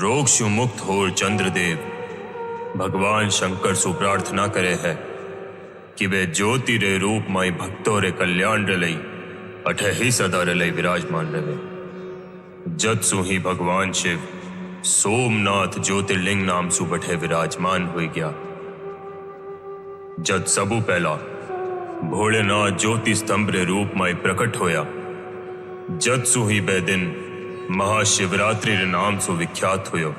रोग शु मुक्त होर चंद्रदेव भगवान शंकर सु प्रार्थना करे है कि वे ज्योति रे रूप माई भक्तों रे कल्याण रे लई अठे ही सदा रे लई विराजमान रहे। जत सु ही भगवान शिव सोमनाथ ज्योतिर्लिंग नाम सु बठे विराजमान हुई गया। जत सबू पहला भोलेनाथ ज्योति स्तंभ रे रूप माई प्रकट होया। जत सु ही बे दिन महाशिवरात्रि रे नाम सु विख्यात हुयो।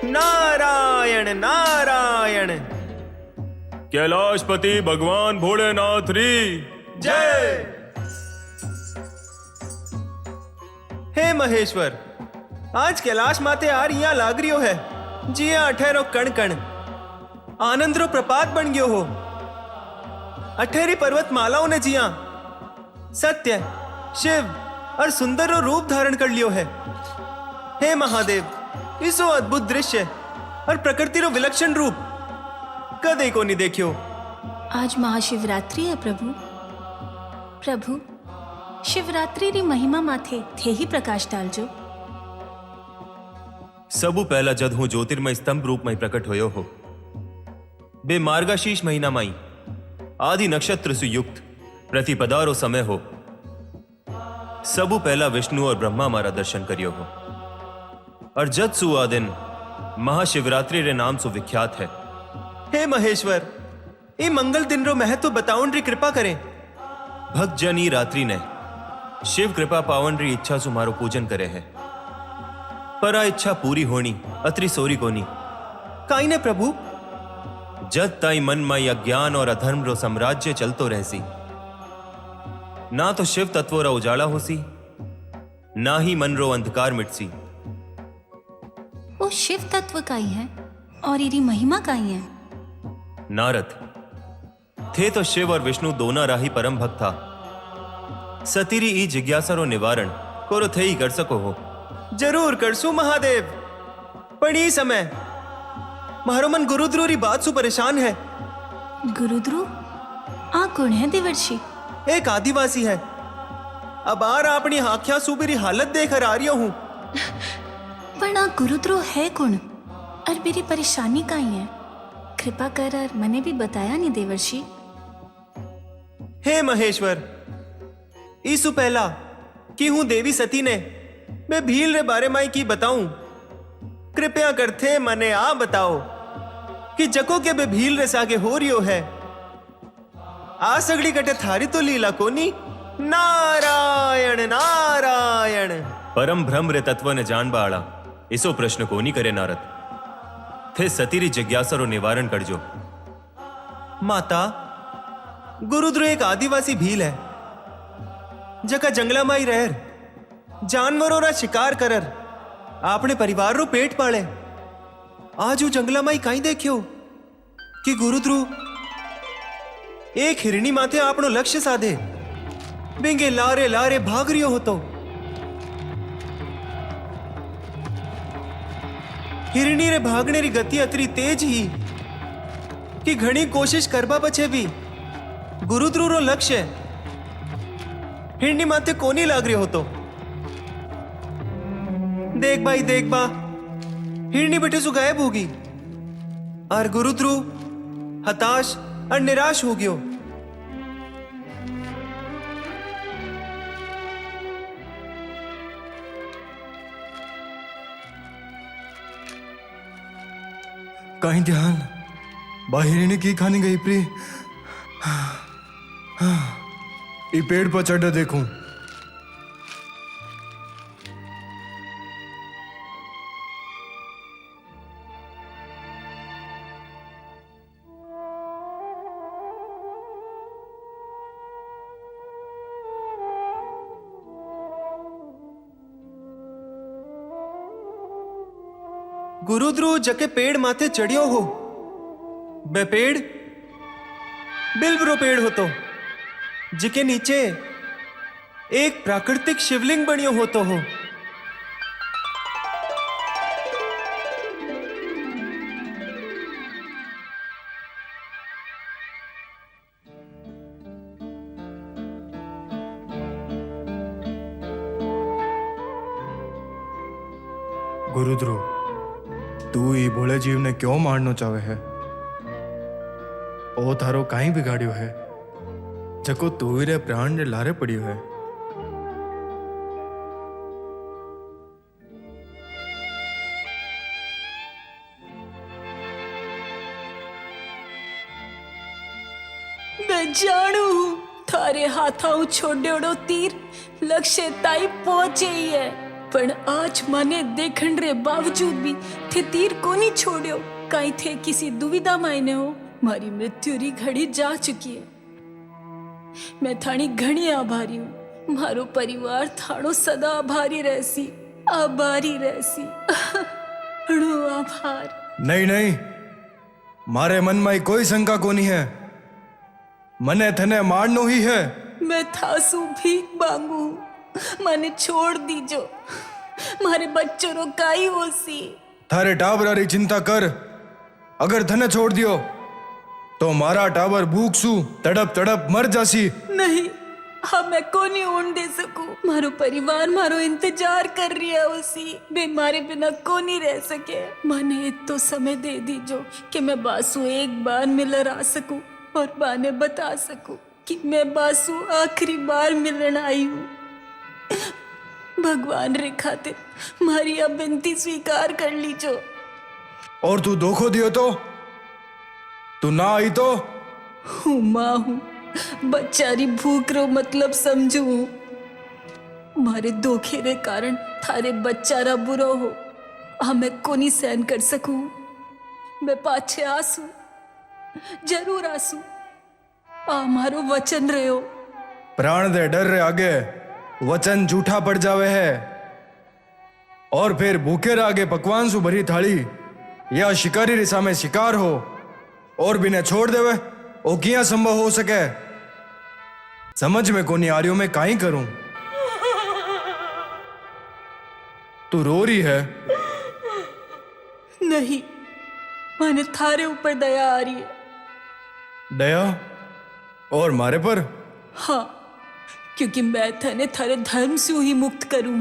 नारायण नारायण। कैलाशपति भगवान भोलेनाथ री जय। हे महेश्वर, आज कैलाश माते आ रिया लाग रियो है। जिया अठेरो कण कण आनंदरो प्रपात बन गयो हो। अठेरी पर्वत मालाओं ने जिया सत्य, शिव और सुंदर रो रूप धारण कर लियो है। हे महादेव, इसो अद्भुत दृश्य और प्रकृति रो विलक्षण रूप कदे को नहीं देखियो। आज महाशिवरात्रि है प्रभु। प्रभु, शिवरात्रि री महिमा माथे थे ही प्रकाश डालजो। सबु पहला जद हूं ज्योतिर्मय स्तंभ रूप में प्रकट होयो हो। बे मार्गशीर्ष महीना माई आदि नक्षत्र सुयुक्त प्रतिपदा रो समय हो। सबु पहला विष्णु और ब्रह्मा मारा दर्शन करियो हो। और जद सु आ दिन महाशिवरात्रि रे नाम सु विख्यात है। हे महेश्वर, ये मंगल दिन रो महत्व बताउन री कृपा करें। भक्त जन ई रात्रि ने शिव कृपा पावन री इच्छा सु मारो पूजन करे है। पर आ इच्छा पूरी होनी अत्री सोरी कोनी। काई ने प्रभु, जद ताई मन माई अज्ञान और अधर्म रो साम्राज्य चलतो रहसी, ना तो शिव तत्व रा उजाला होसी, ना ही मन रो अंधकार मिटसी। वो शिव तत्व का ही है और इरी महिमा का ही है। नारद थे तो शिव और विष्णु दोना राही परम भक्त था। सतीरी ई जिज्ञासा रो निवारण कोरो थे ही कर सको हो। जरूर करसू महादेव, पर ई समय मारो मन गुरुद्रो री बात सु परेशान है। गुरुद्रु आ कौन है देवर्षि? एक आदिवासी है। अब आ रहा अपनी आंखियां सु मेरी हालत देखकर आ रही हूं। पर आ गुरुद्रु है कौन और मेरी परेशानी का ही है? कृपा कर और मने भी बताया नहीं देवर्षि। हे महेश्वर, ईसु पहला कि हूं देवी सती ने मैं भील रे बारे माई की बताऊं। कृपया करथे मने आ बताओ कि जको के बे भील रे सागे हो रियो है। आ सगड़ी कटे थारी तो लीला कोनी। नारायण नारायण। परम ब्रह्म रे तत्व ने जान बाड़ा इसो प्रश्न कोनी करे नारद। थे सतीरी जिज्ञासा रो निवारण करजो। माता, गुरुद्रो एक आदिवासी भील है जका जंगला माई रहर जानवरों रा शिकार करर आपने परिवार रो पेट पाले। आज वो जंगला माई काई देखियो कि गुरुद्रु एक हिरणी माथे आपनो लक्ष्य साधे बिंगे लारे लारे भाग रियो होतो। हिरणी रे भागने री गति अतरी तेज ही कि घणी कोशिश करबा पछे भी गुरुद्रु रो लक्ष्य हिरणी माथे कोनी लाग रियो होतो। देख भाई देख बा, हिरणी बेटे सु गायब होगी और गुरुद्रु हताश और निराश हो गयो। कहीं ध्यान बाहिर की खानी गई प्री। ई पेड़ पर चढ़ देखूं। गुरुद्रु जके पेड़ माथे चढ़ियो हो। बे पेड़ बिल्वरो पेड़ हो तो जिके नीचे एक प्राकृतिक शिवलिंग बनियो होतो हो। गुरुद्रो, तू ई भोले जीव ने क्यों मारनो चाहे है? ओ थारो काई बिगाड़ियो है जको तू रे प्राण ने लारे पड़ियो है। मैं जानू थारे हाथों छोड़ो तीर लक्ष्य ताई पहुंचे ही है। પણ આજ મને દેખણ રે બાવજૂદ બી તે તીર કોની છોડ્યો કાંઈ થે કિસી દુવિધામાં એને હો મારી મૃત્યુરી ઘડી જા ચૂકી હે મેં થાણી ઘણી આભારી હું મારો પરિવાર થાણો સદા આભારી રહેસી ઘણો આભાર નહીં નહીં, મારે મનમાં કોઈ શંકા કોની હે. મને તને મારનો ही है. मैं थासू भीख मांगू મને છોડ દીજો મારે બચ્ચો રો કાઈ હોસી थारे टाबरारी चिंता कर. अगर थने छोड़ दियो तो मारा टाबर भूख सू तड़प तड़प मर जासी. नहीं हाँ मैं कोनी ओन दे सकूं मारो परिवार मारो इंतजार कर रहा होसी बे मारे बिना कोनी रह सके मने तो समय दे दीजो कि मैं बासु एक बार मिलर आ सकूं और बाने बता सकूं कि मैं बासु आखिरी बार मिलन आई हूँ. भगवान रे खातिर मारी आ विनती स्वीकार कर लीजो. और तू धोखो दियो तो तू ना आई तो हूँ माँ हूँ बच्चारी भूख रो मतलब समझू हूँ मारे धोखे रे कारण थारे बच्चारा बुरो हो हाँ मैं कोनी सहन कर सकूं. मैं पाछे आसू जरूर आसू आ मारो वचन रहो. प्राण दे डर रे आगे वचन झूठा पड़ जावे है. और फिर भूखे रे आगे पकवान सु भरी थाली या शिकारी रे सामे शिकार हो और बिने छोड़ देवे ओ किया संभव हो सके. समझ में कोनी आ रही हो मैं काई करूं. तू रो रही है. नहीं मैंने थारे ऊपर दया आ रही है. दया और मारे पर हाँ क्योंकि मैं थने थारे धर्म से ही मुक्त करूं.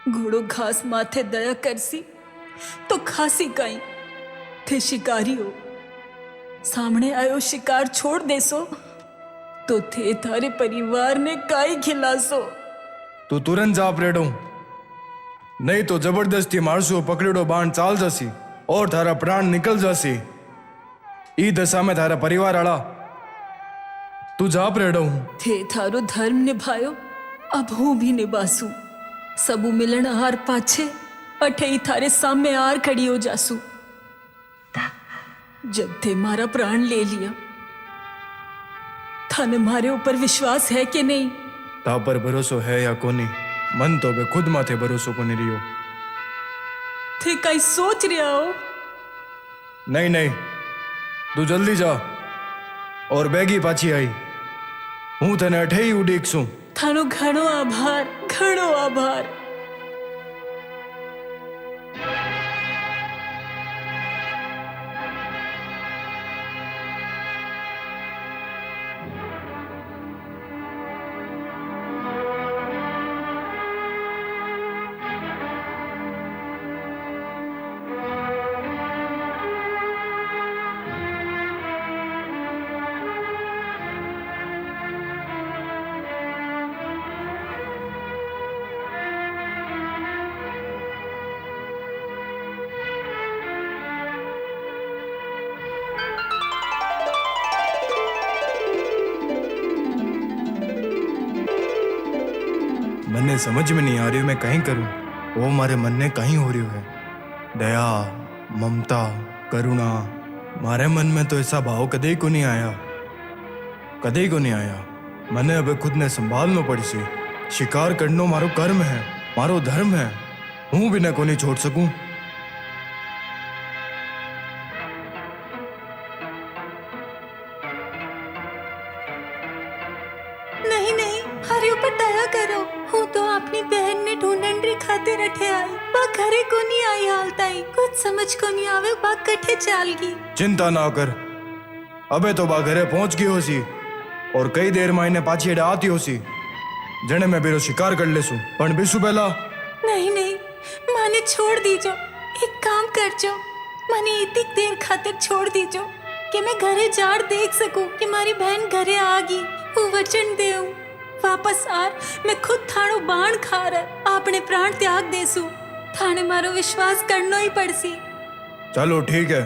घोड़ो घास माथे दया करसी तो खासी काई थे शिकारी हो सामने आयो शिकार छोड़ देसो तो थे थारे परिवार ने काई खिलासो. तू तुरंत जा परेडो नहीं तो जबरदस्ती मारसो पकड़ेडो बाण चाल जासी और थारा प्राण निकल जासी. ई दशा में थारा परिवार आला तू जा परेडो थे थारो धर्म निभायो अब हूं भी निभासू. सबू मिलन हार पाछे अठे ही थारे सामने आर खड़ी हो जासू. जब थे मारा प्राण ले लिया थाने मारे ऊपर विश्वास है कि नहीं. ता पर भरोसो है या कोनी मन तो बे खुद माथे भरोसो कोनी रियो. थे कई सोच रहा हो. नहीं नहीं तू जल्दी जा और बेगी पाछी आई. हूं तने अठे ही उडीक सू. थानो घणो आभार घणो आभार. मन्ने समझ में नहीं आ रही मैं कहीं करूं. वो मारे मन ने कहीं हो रही है. दया ममता करुणा मारे मन में तो ऐसा भाव कदे को नहीं आया. कदे को नहीं आया. मने अब खुद ने संभालनो पड़सी. शिकार करनो मारो कर्म है मारो धर्म है. हूं भी न को नहीं छोड़ सकूं. नहीं नहीं हरे ऊपर दया करो. हूँ तो अपनी बहन ने ढूंढन री खातिर अठे आई बा घरे को नहीं आई हाल ताई कुछ समझ को नहीं आवे बा कठे चाल गई. चिंता ना कर अबे तो बा घरे पहुंच गई होसी और कई देर में इन्हें पाछी एडे आती होसी जने मैं बेरो शिकार कर लेसू. पण बिसु पहला नहीं नहीं माने छोड़ दीजो. एक काम करजो माने इतनी देर खातिर छोड़ दीजो कि मैं घरे जार देख सकूं कि मारी बहन घरे आ गई. वो वचन देऊ वापस आर मैं खुद थाणो बाण खार आपने प्राण त्याग देसू. थाने मारो विश्वास करनो ही पड़सी. चलो ठीक है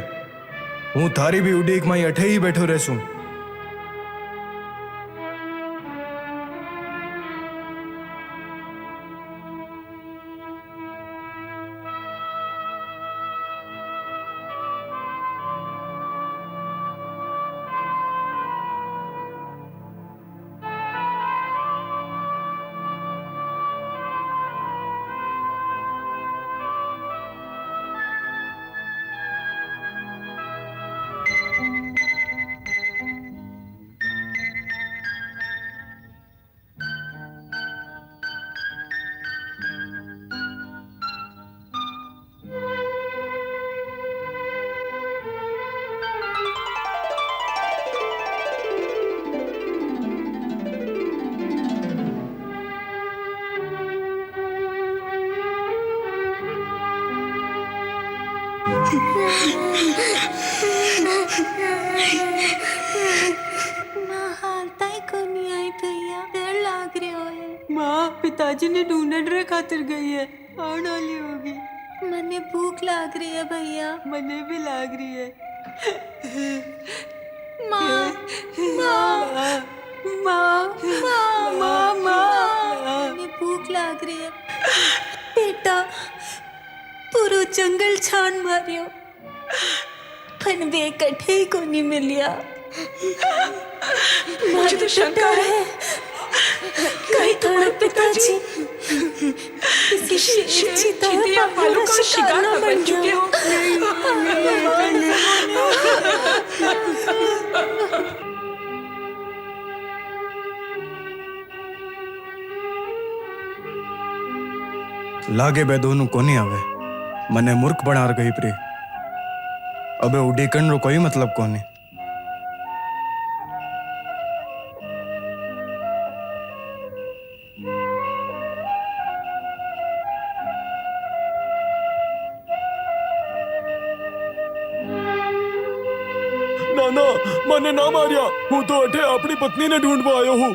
हूँ थारी भी उडीक माई अठे ही बैठो रहसू. माँ हालता ही को नहीं आई भैया, डर लाग रहे हो। माँ पिताजी ने ढूंढने रे खातिर गई है, आने वाली होगी। मने भूख लाग रही है भैया। मने भी लाग रही है। माँ माँ माँ माँ माँ माँ मने भूख लाग रही है। बेटा पूरो जंगल छान मारियो, पण वे कठे ही को नहीं मिलिया। मुझे तो शंका है कहीं थोड़ा पिताजी किसी शेर चीता या भालू का शिकार न बन चुके हो। लागे बे दोनों कोनी आवे, मने मूर्ख बना गई प्रे। अबे उड़ीकण रो कोई मतलब कोनी। नाना मने ना मारिया, हूँ तो अठे अपनी पत्नी ने ढूंढवा आयो हूँ।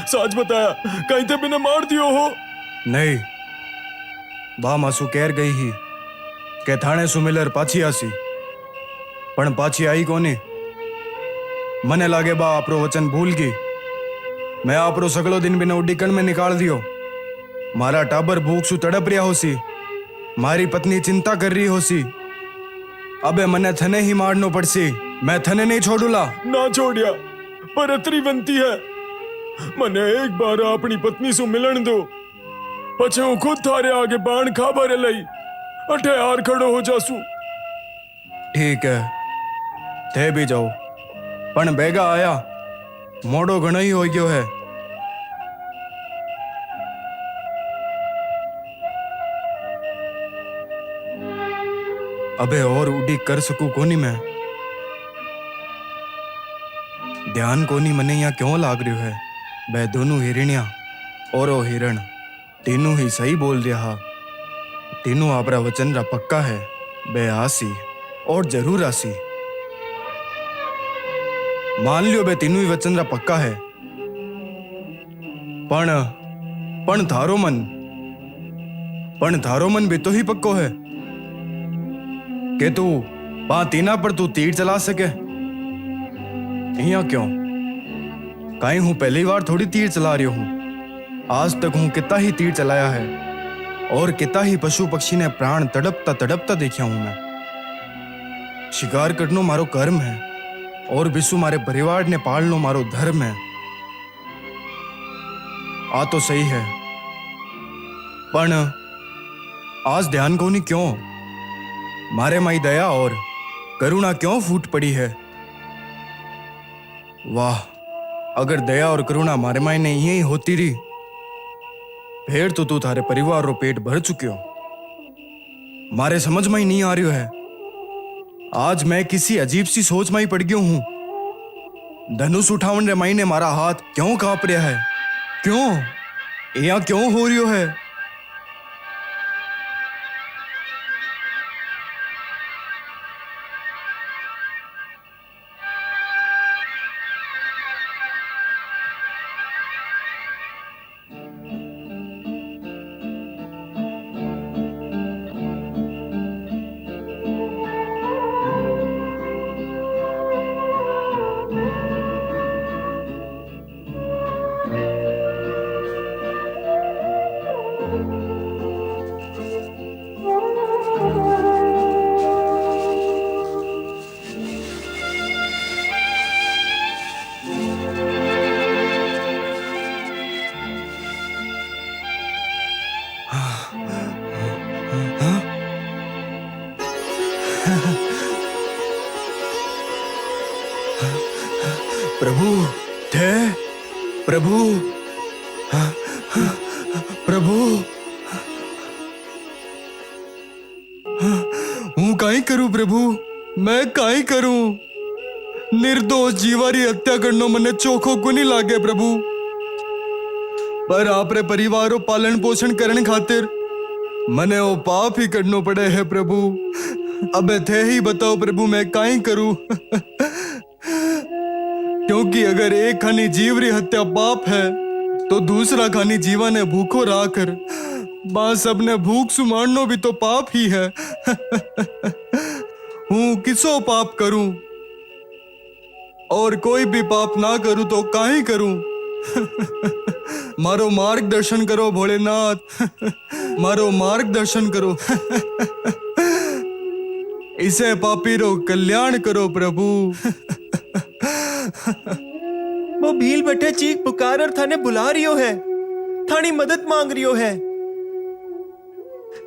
सच बताया, कहीं ते बिना मार दियो हो। नहीं, बा मासू केर गई ही के थाने सुमिलर पाछी आसी, पण पाछी आई कोनी। मने लागे बा आपरो वचन भूल गई। मैं आपरो सगलो दिन बिना उड़ीकण में निकाल दियो। मारा टाबर भूख सु तड़प रिया होसी, मारी पत्नी चिंता कर रही होसी। अबे मने थने ही मारनो पड़सी, मैं थने नहीं छोड़ूला। ना छोड़िया, पर अतरी बनती है। मने एक बार अपनी पत्नी सु मिलन दो, पछे हूँ खुद थारे आगे बाण खा भरे लई अठे हार खड़ो हो जासू। ठीक है, थे भी जाओ, पण बेगा आया, मोड़ो घणो ही हो गयो है। अबे और उड़ी कर सकू कोनी मैं। ध्यान कोनी मने यहाँ क्यों लाग रही है। बे दोनों हिरण्या और ओ हिरण तीनों ही सही बोल रहा। तीनों आपरा वचन रा पक्का है। बे आसी और जरूर आसी। मान लियो बे तीनों ही वचन रा पक्का है। पण थारो मन भी तो ही पक्को है के तू पा तीना पर तू तीर चला सके। यहाँ क्यों? काई हूं पहली बार थोड़ी तीर चला रही हूं। आज तक हूं कितना ही तीर चलाया है और कितना ही पशु पक्षी ने प्राण तड़पता तड़पता देखा हूं मैं। शिकार करनो मारो कर्म है और बिसु मारे परिवार ने पालनो मारो धर्म है। आ तो सही है, पण आज ध्यान कोनी क्यों? मारे माई दया और करुणा क्यों फूट पड़ी है? वाह, अगर दया और करुणा मारे माई ने यही होती रही फिर तो तू थारे परिवार रो पेट भर चुक्यो। मारे समझ में ही नहीं आ रही है। आज मैं किसी अजीब सी सोच में ही पड़ गयो हूं। धनुष उठावन रे माई ने मारा हाथ क्यों कांप रहा है? क्यों यहाँ क्यों हो रही है? प्रभु थे प्रभु प्रभु हूँ काई करूं प्रभु? मैं काई करूं? निर्दोष जीवारी हत्या करनो मने चोखो को नहीं लागे प्रभु, पर आपरे परिवारों पालन पोषण करने खातिर मने वो पाप ही करनो पड़े है प्रभु। अबे थे ही बताओ प्रभु मैं काई करूं। क्योंकि अगर एक खानी जीवरी हत्या पाप है तो दूसरा खानी जीवा ने भूखो राकर बा सबने भूख सुमारनो भी तो पाप ही है। हूं किसो पाप करूं और कोई भी पाप ना करूं तो काहे करूं। मारो मार्गदर्शन करो भोलेनाथ, मारो मार्गदर्शन करो। इसे पापी रो कल्याण करो प्रभु। वो भील बैठे चीख पुकार और थाने बुला रियो है, थानी मदद मांग रियो है।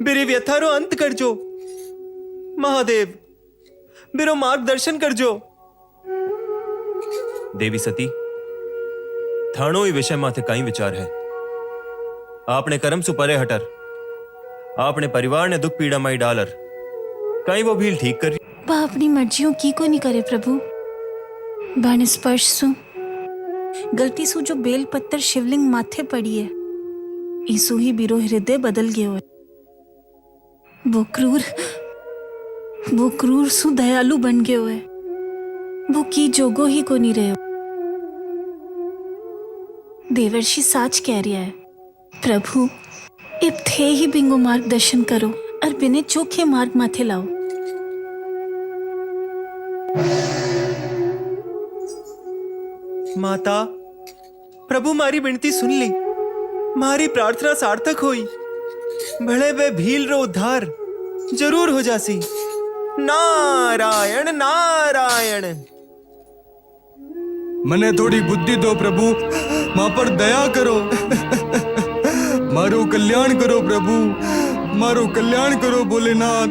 मेरी व्यथा रो अंत कर जो महादेव, मेरो मार्गदर्शन कर जो। देवी सती, थाणो ई विषय माथे कई विचार है। आपने कर्म सु परे हटर, आपने परिवार ने दुख पीड़ा माई डालर कई वो भील ठीक कर। वह अपनी मर्जियों की को नहीं करे प्रभु। बाण स्पर्श सु गलती सु जो बेल पत्तर शिवलिंग माथे पड़ी है, ईसु ही बिरो हृदय बदल गयो है। वो क्रूर सु दयालु बन गयो है। वो की जोगो ही को नहीं रहे। देवर्षि साच कह रिया है प्रभु, इब थे ही बिंगो मार्गदर्शन करो और बिने चोखे मार्ग माथे लाओ। माता, प्रभु मारी विनती सुन ली, मारी प्रार्थना सार्थक हुई। भले वे भील रो उद्धार जरूर हो जासी। नारायण नारायण। मने थोड़ी बुद्धि दो प्रभु, मां पर दया करो। मारो कल्याण करो प्रभु, मारो कल्याण करो भोलेनाथ।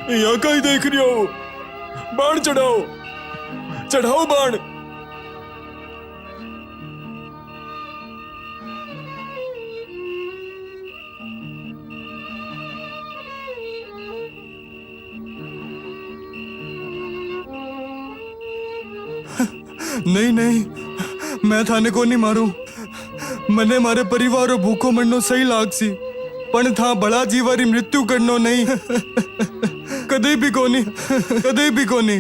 यहाँ का ही देख रही हो। बाण चढ़ाओ, चढ़ाओ बाण। नहीं नहीं, मैं थाने को नहीं मारू। मने मारे परिवार और भूखो मरनो सही लागसी, पण था बड़ा जीवारी मृत्यु करनो नहीं। कदे भी कोनी, कदे भी कोनी।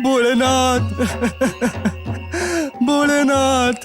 भोलेनाथ, भोलेनाथ।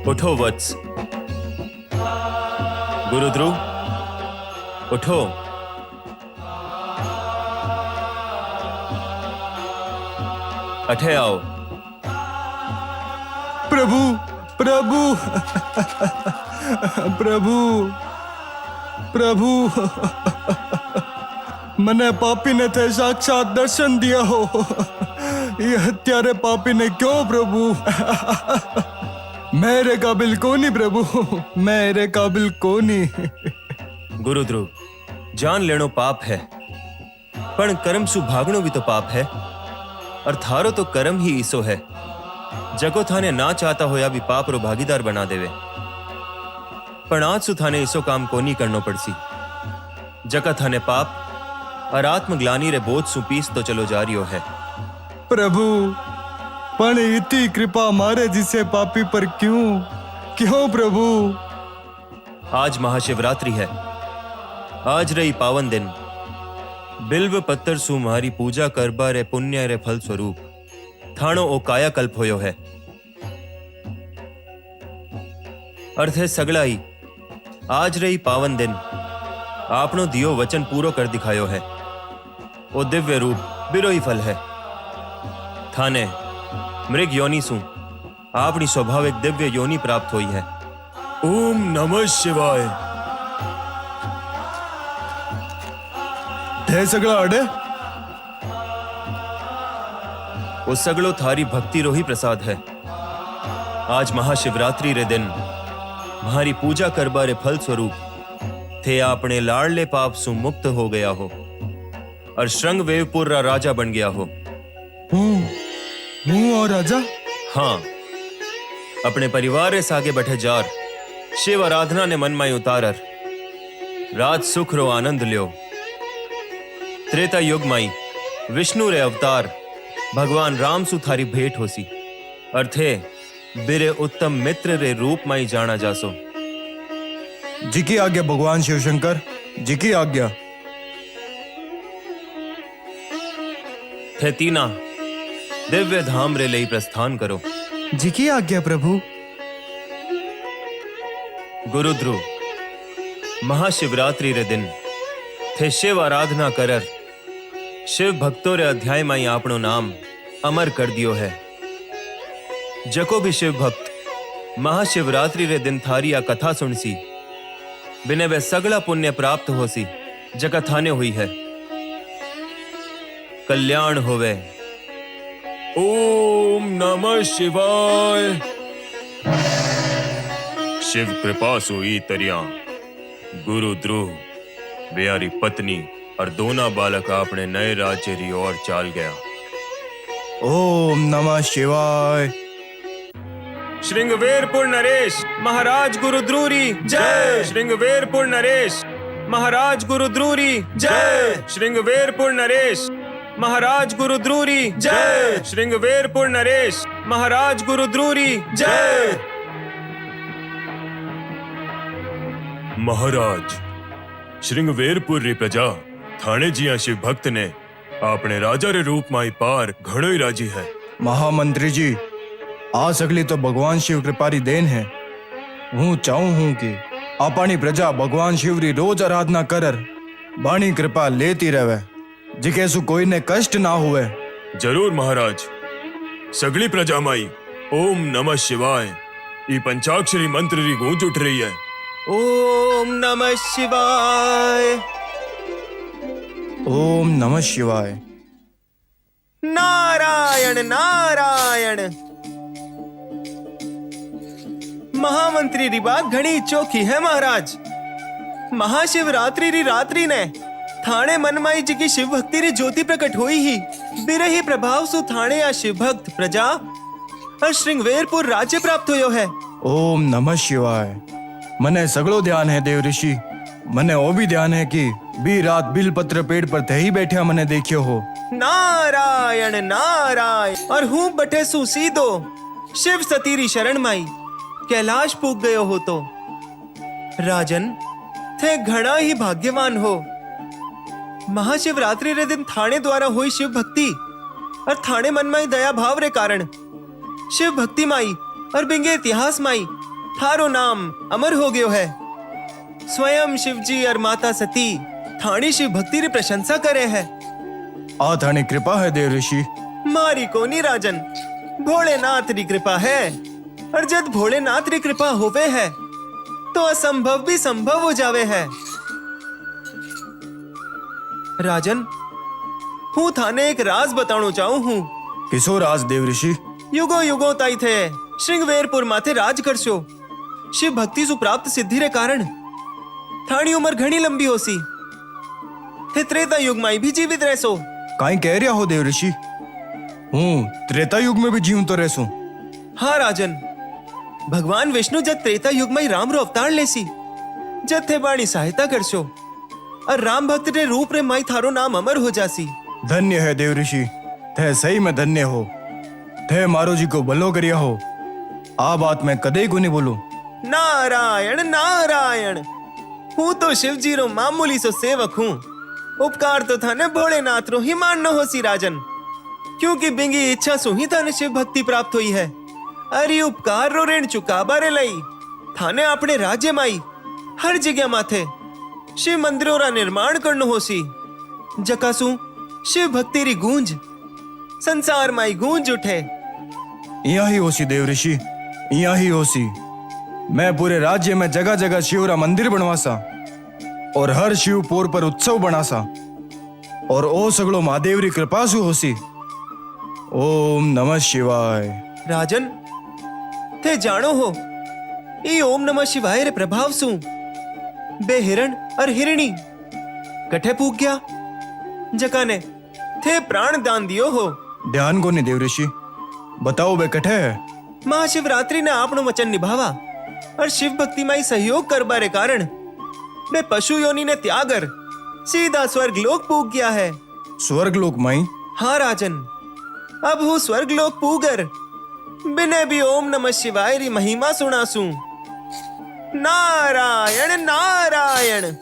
उठो वत्स। गुरुद्रु, उठो। अठे आओ। प्रभु, प्रभु, प्रभु, प्रभु। मने पापी ने थे साक्षात दर्शन दिया हो। ये हत्यारे पापी ने क्यों प्रभु? मेरे काबिल कोनी प्रभु, मेरे काबिल कोनी। गुरुद्रु, जान लेनो पाप है, पण कर्म सु भागणो भी तो पाप है। और थारो तो कर्म ही ईसो है, जगो थाने ना चाहता होया भी पाप रो भागीदार बना देवे। पण आज सु थाने ईसो काम कोनी करनो पड़सी। जका थाने पाप और आत्मग्लानी रे बोझ सु पीस तो चलो जा रियो है। प्रभु, पण इतनी कृपा मारे जिसे पापी पर क्यों, क्यों प्रभु? आज महाशिवरात्रि है, आज रही पावन दिन। बिल्व पत्तर सु मारी पूजा करबा रे पुण्य रे फल स्वरूप थाणो ओ काया कल्प होयो है। अर्थ है सगड़ा ही आज रही पावन दिन आपनो दियो वचन पूरो कर दिखायो है। ओ दिव्य रूप बिरोई फल है थाने मृग योनि सु आपनी स्वाभाविक दिव्य योनि प्राप्त हुई है। ओम नमः शिवाय। थे सगड़ा अड़े वो सगड़ो थारी भक्ति रोही प्रसाद है। आज महाशिवरात्रि रे दिन हमारी पूजा करबा रे फल स्वरूप थे आपने लाडले पाप सु मुक्त हो गया हो और श्रृंगवेरपुर रा राजा बन गया हो। हूँ और राजा हाँ, अपने परिवार रे सागे बैठे जार शिव आराधना ने मन में उतारर राज सुख रो आनंद लियो। त्रेता युग माई विष्णु रे अवतार भगवान राम सु थारी भेंट होसी अर्थे बिरे उत्तम मित्र रे रूप माई जाना जासो। जी की आज्ञा भगवान शिव शंकर, जी की आज्ञा। थे तीना दिव्य धाम रे लई प्रस्थान करो। जी की आज्ञा प्रभु। गुरुद्रु महाशिवरात्रि रे दिन थे शिव आराधना करर शिव भक्तों रे अध्याय माई आपनो नाम अमर कर दियो है। जको भी शिव भक्त महाशिवरात्रि रे दिन थारी आ कथा सुनसी बिने वे सगला पुण्य प्राप्त होसी जका थाने हुई है। कल्याण होवे। ओम नमः शिवाय। शिव कृपा सुई तरिया गुरु ध्रुव ब्यारी पत्नी और दोना बालक अपने नए राज्य री ओर चाल गया। ओम नमः शिवाय। श्रृंगवेरपुर नरेश महाराज गुरुद्रूरी जय। श्रृंगवेरपुर नरेश महाराज गुरुद्रूरी जय। श्रृंगवेरपुर नरेश महाराज गुरुद्रूरी जय। श्रृंगवेरपुर नरेश महाराज गुरुद्रूरी जय। महाराज श्रृंगवेरपुर री प्रजा थाने जिया शिव भक्त ने अपने राजा रे रूप माई पार घणो ही राजी है। महामंत्री जी आ सकली तो भगवान शिव कृपारी देन है। हूँ चाहूं हूँ कि अपनी प्रजा भगवान शिव री रोज आराधना करर बाणी कृपा लेती रहे जिके सु कोई ने कष्ट ना हुए। जरूर महाराज। सगली प्रजा माई ओम नमः शिवाय ई पंचाक्षरी मंत्र री गूंज उठ रही है। ओम नमः शिवाय। ओम नमः शिवाय। नारायण नारायण। महामंत्री री बात घनी चोखी है महाराज। महाशिवरात्रि री रात्रि ने थाने मनमाई जी की शिव भक्ति री ज्योति प्रकट हुई ही बिरही प्रभाव सु थाने या शिव भक्त प्रजा और श्रृंगवेरपुर राज्य प्राप्त हुयो है। ओम नमः शिवाय। मने सगलो ध्यान है देव ऋषि। मने ओ भी ध्यान है कि बी रात बिल पत्र पेड़ पर थे ही बैठा मने देखियो हो। नारायण नारायण। और हूँ बटे सु सीधो शिव सतीरी शरण माई कैलाश पूग गयो हो तो राजन थे घना ही भाग्यवान हो। महाशिवरात्रि रे दिन थाने द्वारा हुई शिव भक्ति और थाने मन माई दया भाव रे कारण शिव भक्ति माई और बिंगे इतिहास माई थारो नाम अमर हो गयो है। स्वयं शिवजी और माता सती थानी शिव भक्ति री प्रशंसा करे है। आ थाने कृपा है देव ऋषि। मारी कोनी राजन भोलेनाथ री कृपा है और जब भोलेनाथ री कृपा होवे है तो असंभव भी संभव हो जावे है। राजन हूँ थाने एक राज बताणो चाहूं हूँ। किसो राज देव ऋषि? युगो युगो ताई थे श्रृंगवेरपुर माथे राज करशो। शिव भक्ति सु प्राप्त सिद्धि रे कारण थानी उम्र घनी लंबी होसी। थे त्रेता युग माई भी जीवित रहसो। काई कह रहा हो देव ऋषि? हूँ त्रेता युग में भी जीव तो रहसू। हाँ राजन भगवान विष्णु जब त्रेता युग में राम रो अवतार लेसी जब थे बाणी सहायता करशो और राम भक्त रे रूप रे माई थारो नाम अमर हो जासी। धन्य है देव ऋषि। थे सही में धन्य हो। थे मारो जी को भलो करिया हो। आ बात मैं कदे को नहीं बोलूं। नारायण नारायण। हूँ तो शिव जी रो मामूली सो सेवक हूँ। उपकार तो थाने भोलेनाथ रो ही माननो होसी राजन क्योंकि बिंगी इच्छा सु ही थाने शिव भक्ति प्राप्त हुई है। अरे उपकार रो ऋण चुका बारे लई थाने આપણે રાજ્યમાં હર જગ્યા માથે શિવ મંદિરોના નિર્માણ કરનું હોસી જકાસું शिव भक्ति री गूंज संसार माई गूंज उठे। यहाँ ही होसी देव ऋषि, यहाँ ही होसी। मैं पूरे राज्य में जगह जगह शिवरा मंदिर बनवासा और हर शिव पोर पर उत्सव बनासा और ओ सगलो महादेव री कृपा सु होसी। ओम नमः शिवाय। राजन ते जानो हो ई ओम नमः शिवाय रे प्रभाव सु बे हिरण और हिरणी कठे पूग गया जकाने थे प्राण दान दियो हो। ध्यान को नहीं देव ऋषि, बताओ बे कठे है। महाशिवरात्रि ने आपनो वचन निभावा और शिव भक्ति में सहयोग करबा रे कारण बे पशु योनि ने त्यागर सीधा स्वर्ग लोक पूग गया है। स्वर्ग लोक माई? हाँ राजन, अब हूँ स्वर्ग लोक पूगर बिने भी ओम नमः शिवाय री महिमा सुनासू। नारायण नारायण।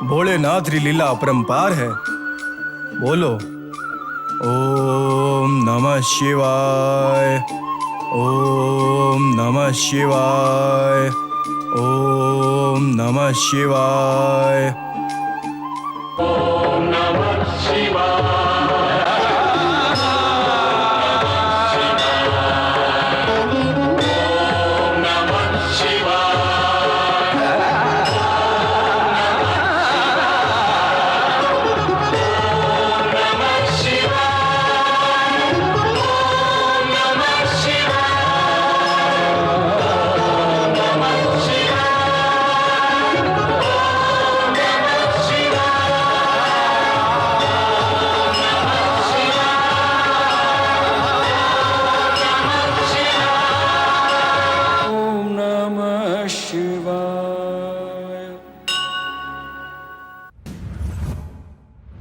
भोलेनाथ री लीला अपरंपार है। बोलो ओम नमः शिवाय, ओम नमः शिवाय, ओम नमः शिवाय।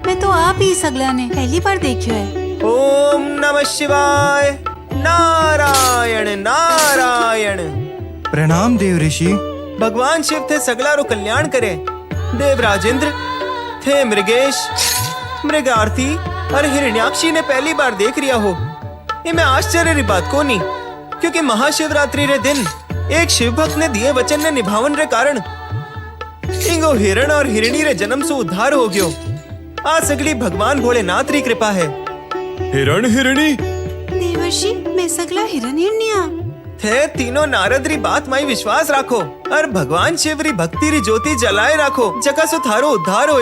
मैं तो आप ही सगला ने पहली बार देखियो है। ओम नमः शिवाय। नारायण नारायण। प्रणाम देव ऋषि। भगवान शिव थे सगला रो कल्याण करे। देव राजेंद्र थे मृगेश, मृग आरती और हिरण्याक्षी ने पहली बार देख रिया हो। इमें आश्चर्य री बात को नहीं, क्योंकि महाशिवरात्रि रे दिन एक शिव भक्त ने दिए वचन ने निभावन रे कारण इंगो हिरण और हिरणी रे जन्म से उद्धार हो गयो। आ सगली भगवान भोलेनाथ री कृपा है। हिरण हिरणी देवर्षि मैं सगला हिरन हिरनिया थे तीनों नारद री बात माई विश्वास राखो और भगवान शिव री भक्ति री ज्योति जलाए राखो। जका सो थारो उद्धार हो।